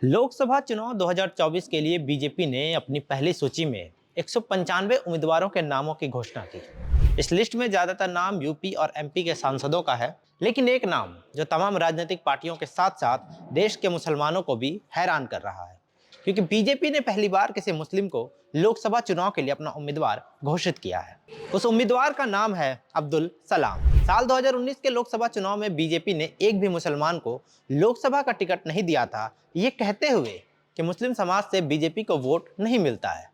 लोकसभा चुनाव 2024 के लिए बीजेपी ने अपनी पहली सूची में 195 उम्मीदवारों के नामों की घोषणा की। इस लिस्ट में ज्यादातर नाम यूपी और एमपी के सांसदों का है, लेकिन एक नाम जो तमाम राजनीतिक पार्टियों के साथ साथ देश के मुसलमानों को भी हैरान कर रहा है, क्योंकि बीजेपी ने पहली बार किसी मुस्लिम को लोकसभा चुनाव के लिए अपना उम्मीदवार घोषित किया है। उस उम्मीदवार का नाम है अब्दुल सलाम। साल 2019 के लोकसभा चुनाव में बीजेपी ने एक भी मुसलमान को लोकसभा का टिकट नहीं दिया था, ये कहते हुए कि मुस्लिम समाज से बीजेपी को वोट नहीं मिलता है।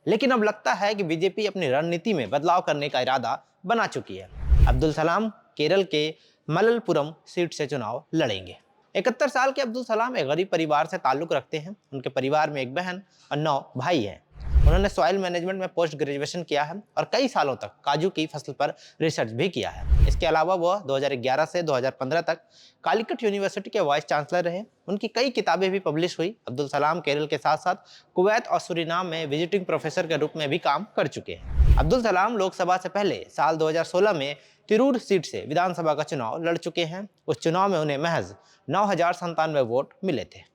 लेकिन अब लगता है कि बीजेपी अपनी रणनीति में बदलाव करने का इरादा बना चुकी है। अब्दुल सलाम केरल के मलप्पुरम सीट से चुनाव लड़ेंगे। 71 साल के अब्दुल सलाम एक गरीब परिवार से ताल्लुक रखते हैं। उनके परिवार में एक बहन और 9 भाई हैं। उन्होंने सॉइल मैनेजमेंट में पोस्ट ग्रेजुएशन किया है और कई सालों तक काजू की फसल पर रिसर्च भी किया है। इसके अलावा वह 2011 से 2015 तक कालीकट यूनिवर्सिटी के वाइस चांसलर रहे। उनकी कई किताबें भी पब्लिश हुई। अब्दुल सलाम केरल के साथ साथ कुवैत और सूरीनाम में विजिटिंग प्रोफेसर के रूप में भी काम कर चुके हैं। अब्दुल सलाम लोकसभा से पहले साल 2016 में तिरूर सीट से विधानसभा का चुनाव लड़ चुके हैं। उस चुनाव में उन्हें महज 9,097 वोट मिले थे।